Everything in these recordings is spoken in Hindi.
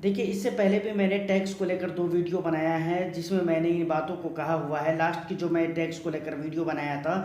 देखिए, इससे पहले भी मैंने टैक्स को लेकर 2 वीडियो बनाया है, जिसमें मैंने इन बातों को कहा हुआ है। लास्ट की जो मैं टैक्स को लेकर वीडियो बनाया था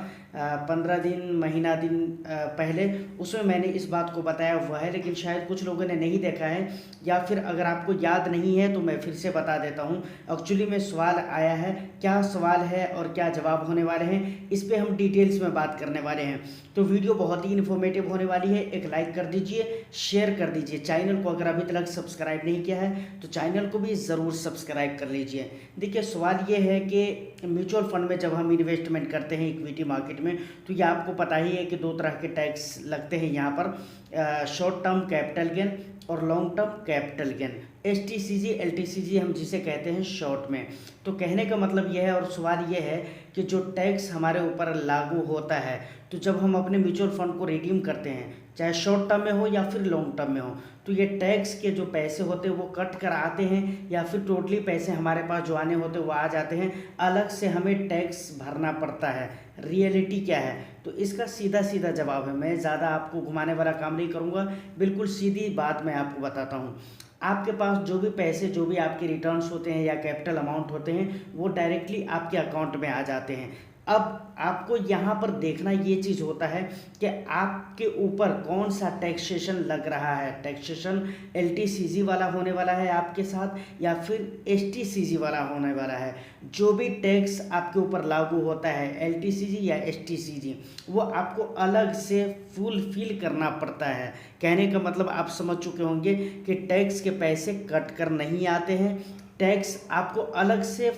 15 दिन, महीना दिन पहले, उसमें मैंने इस बात को बताया हुआ है, लेकिन शायद कुछ लोगों ने नहीं देखा है, या फिर अगर आपको याद नहीं है तो मैं फिर से बता देता हूँ। एक्चुअली में सवाल आया है, क्या सवाल है और क्या जवाब होने वाले हैं, इस पे हम डिटेल्स में बात करने वाले हैं। तो वीडियो बहुत ही इन्फॉर्मेटिव होने वाली है। एक लाइक कर दीजिए, शेयर कर दीजिए। चैनल को अगर अभी तक सब्सक्राइब नहीं किया है तो चैनल को भी ज़रूर सब्सक्राइब कर लीजिए। देखिए, सवाल ये है कि म्यूचुअल फंड में जब हम इन्वेस्टमेंट करते हैं इक्विटी मार्केट में, तो ये आपको पता ही है कि 2 तरह के टैक्स लगते हैं यहाँ पर, शॉर्ट टर्म कैपिटल गेन और long term capital gain. STCG LTCG हम जिसे कहते हैं शॉर्ट में। तो कहने का मतलब यह है, और सवाल यह है कि जो टैक्स हमारे ऊपर लागू होता है, तो जब हम अपने म्यूचुअल फंड को रिडीम करते हैं, चाहे शॉर्ट टर्म में हो या फिर लॉन्ग टर्म में हो, तो ये टैक्स के जो पैसे होते हैं वो कट कर आते हैं, या फिर टोटली पैसे हमारे पास जो आने होते हैं वो आ जाते हैं, अलग से हमें टैक्स भरना पड़ता है। रियलिटी क्या है? तो इसका सीधा सीधा जवाब है, मैं ज़्यादा आपको घुमाने वाला काम नहीं करूँगा, बिल्कुल सीधी बात मैं आपको बताता हूँ। आपके पास जो भी पैसे, जो भी आपके रिटर्न्स होते हैं या कैपिटल अमाउंट होते हैं, वो डायरेक्टली आपके अकाउंट में आ जाते हैं। अब आपको यहाँ पर देखना ये चीज़ होता है कि आपके ऊपर कौन सा टैक्सेशन लग रहा है। टैक्सेशन LTCG वाला होने वाला है आपके साथ, या फिर STCG वाला होने वाला है। जो भी टैक्स आपके ऊपर लागू होता है, LTCG या STCG, वो आपको अलग से फुलफिल करना पड़ता है। कहने का मतलब आप समझ चुके होंगे कि टैक्स के पैसे कट कर नहीं आते हैं, टैक्स आपको अलग से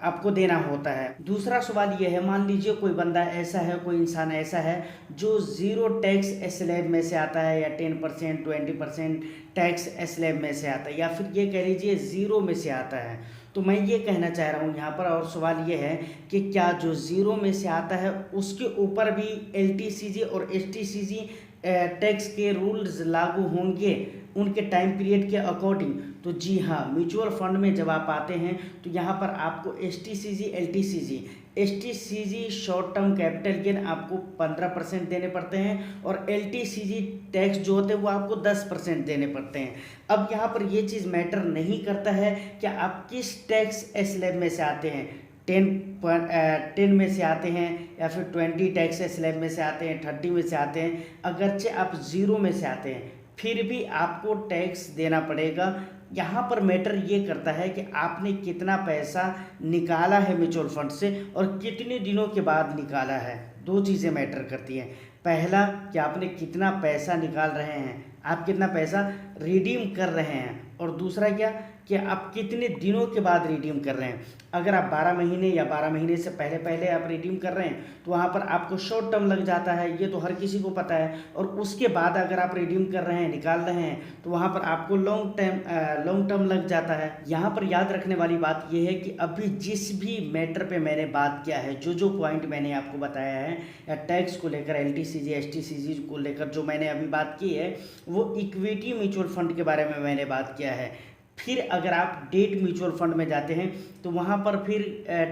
आपको देना होता है। दूसरा सवाल ये है, मान लीजिए कोई बंदा ऐसा है, कोई इंसान ऐसा है जो ज़ीरो टैक्स स्लैब में से आता है, या 10% 20% टैक्स स्लैब में से आता है, या फिर ये कह लीजिए ज़ीरो में से आता है। तो मैं ये कहना चाह रहा हूँ यहाँ पर, और सवाल ये है कि क्या जो ज़ीरो में से आता है उसके ऊपर भी LTCG और STCG टैक्स के रूल्स लागू होंगे उनके टाइम पीरियड के अकॉर्डिंग? तो जी हाँ, म्यूचुअल फंड में जब आप आते हैं तो यहाँ पर आपको STCG LTCG, STCG short term capital gain आपको 15% देने पड़ते हैं, और LTCG टैक्स जो होते हैं वो आपको 10% देने पड़ते हैं। अब यहाँ पर ये चीज़ मैटर नहीं करता है कि आप किस टैक्स स्लैब में से आते हैं, 10 में से आते हैं, या फिर 20 टैक्स स्लैब में से आते हैं, 30 में से आते हैं। अगरचे आप ज़ीरो में से आते हैं, फिर भी आपको टैक्स देना पड़ेगा। यहाँ पर मैटर ये करता है कि आपने कितना पैसा निकाला है म्यूचुअल फंड से, और कितने दिनों के बाद निकाला है। 2 चीज़ें मैटर करती हैं। पहला, कि आपने कितना पैसा निकाल रहे हैं, आप कितना पैसा रिडीम कर रहे हैं, और दूसरा क्या, कि आप कितने दिनों के बाद रिडीम कर रहे हैं। अगर आप 12 महीने या 12 महीने से पहले पहले आप रिडीम कर रहे हैं तो वहाँ पर आपको शॉर्ट टर्म लग जाता है, ये तो हर किसी को पता है। और उसके बाद अगर आप रिडीम कर रहे हैं, निकाल रहे हैं, तो वहाँ पर आपको लॉन्ग टर्म लग जाता है। यहाँ पर याद रखने वाली बात यह है कि अभी जिस भी मैटर पे मैंने बात किया है, जो जो पॉइंट मैंने आपको बताया है, या टैक्स को लेकर, LTCG STCG को लेकर जो मैंने अभी बात की है, वो इक्विटी म्यूचुअल फंड के बारे में मैंने बात किया है। फिर अगर आप डेट म्यूचुअल फंड में जाते हैं तो वहाँ पर फिर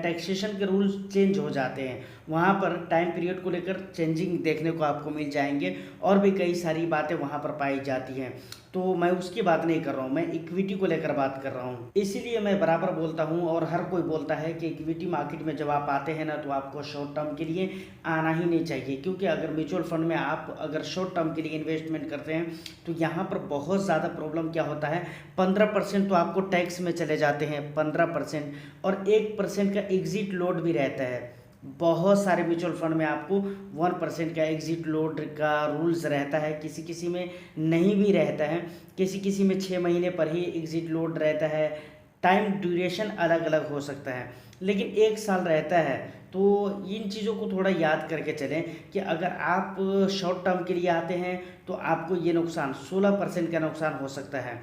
टैक्सेशन के रूल्स चेंज हो जाते हैं। वहाँ पर टाइम पीरियड को लेकर चेंजिंग देखने को आपको मिल जाएंगे, और भी कई सारी बातें वहाँ पर पाई जाती हैं। तो मैं उसकी बात नहीं कर रहा हूँ, मैं इक्विटी को लेकर बात कर रहा हूँ। इसीलिए मैं बराबर बोलता हूँ, और हर कोई बोलता है कि इक्विटी मार्केट में जब आप आते हैं ना, तो आपको शॉर्ट टर्म के लिए आना ही नहीं चाहिए। क्योंकि अगर म्यूचुअल फंड में आप अगर शॉर्ट टर्म के लिए इन्वेस्टमेंट करते हैं तो यहाँ पर बहुत ज़्यादा प्रॉब्लम क्या होता है, 15% तो आपको टैक्स में चले जाते हैं, 15%, और 1% का एग्जिट लोड भी रहता है। बहुत सारे म्यूचुअल फंड में आपको 1% का एग्जिट लोड का रूल्स रहता है, किसी किसी में नहीं भी रहता है, किसी किसी में 6 महीने पर ही एग्जिट लोड रहता है। टाइम ड्यूरेशन अलग अलग हो सकता है, लेकिन 1 साल रहता है। तो इन चीज़ों को थोड़ा याद करके चलें कि अगर आप शॉर्ट टर्म के लिए आते हैं तो आपको ये नुकसान 16% का नुकसान हो सकता है।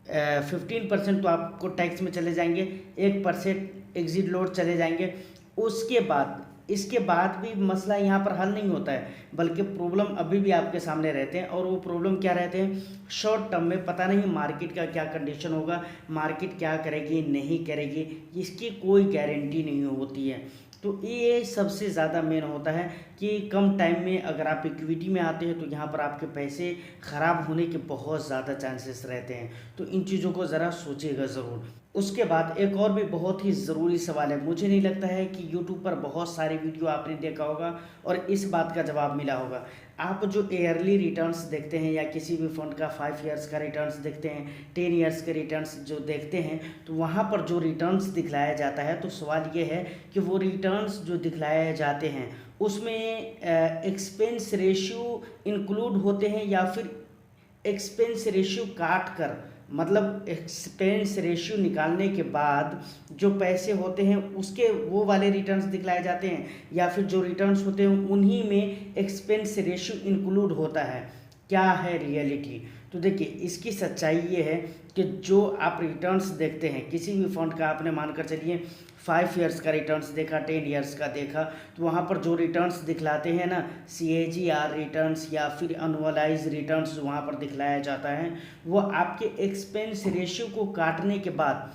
15% तो आपको टैक्स में चले जाएंगे, 1% एग्जिट लोड चले जाएंगे। उसके बाद, इसके बाद भी मसला यहाँ पर हल नहीं होता है, बल्कि प्रॉब्लम अभी भी आपके सामने रहते हैं। और वो प्रॉब्लम क्या रहते हैं, शॉर्ट टर्म में पता नहीं मार्केट का क्या कंडीशन होगा, मार्केट क्या करेगी नहीं करेगी, इसकी कोई गारंटी नहीं होती है। तो ये सबसे ज़्यादा मेन होता है कि कम टाइम में अगर आप इक्विटी में आते हैं तो यहाँ पर आपके पैसे ख़राब होने के बहुत ज़्यादा चांसेस रहते हैं। तो इन चीज़ों को ज़रा सोचिएगा ज़रूर। उसके बाद एक और भी बहुत ही ज़रूरी सवाल है, मुझे नहीं लगता है कि यूट्यूब पर बहुत सारी वीडियो आपने देखा होगा और इस बात का जवाब मिला होगा। आप जो ईयरली रिटर्न्स देखते हैं या किसी भी फंड का 5 ईयर्स का रिटर्न्स देखते हैं, 10 ईयर्स के रिटर्न्स जो देखते हैं, तो वहाँ पर जो रिटर्न्स दिखलाया जाता है, तो सवाल ये है कि वो रिटर्न्स जो दिखलाए जाते हैं उसमें एक्सपेंस रेशियो इंक्लूड होते हैं या फिर एक्सपेंस रेशियो काट कर, मतलब एक्सपेंस रेशियो निकालने के बाद जो पैसे होते हैं उसके वो वाले रिटर्न्स दिखलाए जाते हैं, या फिर जो रिटर्न्स होते हैं उन्हीं में एक्सपेंस रेशियो इंक्लूड होता है। क्या है रियलिटी? तो देखिए, इसकी सच्चाई ये है कि जो आप रिटर्न्स देखते हैं किसी भी फंड का, आपने मानकर चलिए 5 ईयर्स का रिटर्न्स देखा, 10 ईयर्स का देखा, तो वहाँ पर जो रिटर्न्स दिखलाते हैं ना, CAGR रिटर्न्स या फिर एनुअलाइज रिटर्न्स वहाँ पर दिखलाया जाता है, वो आपके एक्सपेंस रेशियो को काटने के बाद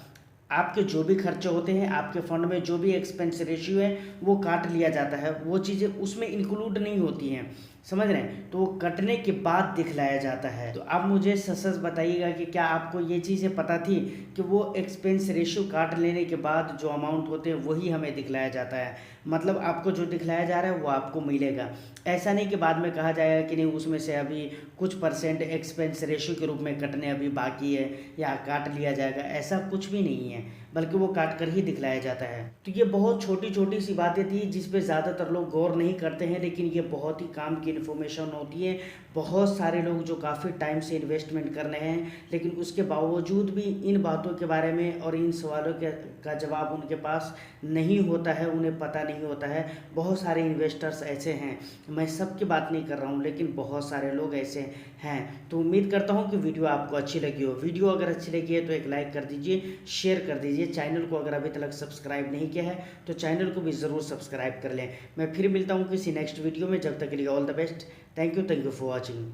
आपके जो भी खर्चे होते हैं, आपके फंड में जो भी एक्सपेंस रेशियो है वो काट लिया जाता है। वो चीज़ें उसमें इंक्लूड नहीं होती हैं, समझ रहे हैं? तो वो कटने के बाद दिखलाया जाता है। तो आप मुझे सच बताइएगा कि क्या आपको ये चीज़ें पता थी कि वो एक्सपेंस रेशियो काट लेने के बाद जो अमाउंट होते हैं वही हमें दिखलाया जाता है, मतलब आपको जो दिखलाया जा रहा है वो आपको मिलेगा। ऐसा नहीं कि बाद में कहा जाएगा कि नहीं उसमें से अभी कुछ परसेंट एक्सपेंस रेशियो के रूप में कटने अभी बाकी है या काट लिया जाएगा, ऐसा कुछ भी नहीं है, बल्कि वो काट कर ही दिखलाया जाता है। तो ये बहुत छोटी छोटी सी बातें थी जिस पे ज़्यादातर लोग गौर नहीं करते हैं, लेकिन ये बहुत ही काम की इन्फॉर्मेशन होती है। बहुत सारे लोग जो काफ़ी टाइम से इन्वेस्टमेंट कर रहे हैं, लेकिन उसके बावजूद भी इन बातों के बारे में और इन सवालों का जवाब उनके पास नहीं होता है, उन्हें पता नहीं होता है। बहुत सारे इन्वेस्टर्स ऐसे हैं, मैं सबकी बात नहीं कर रहा हूँ, लेकिन बहुत सारे लोग ऐसे हैं। तो उम्मीद करता हूँ कि वीडियो आपको अच्छी लगी हो। वीडियो अगर अच्छी लगी है तो एक लाइक कर दीजिए, शेयर कर दीजिए। चैनल को अगर अभी तक सब्सक्राइब नहीं किया है तो चैनल को भी ज़रूर सब्सक्राइब कर लें। मैं फिर मिलता हूँ किसी नेक्स्ट वीडियो में, जब तक के लिए all the best. Thank you for watching.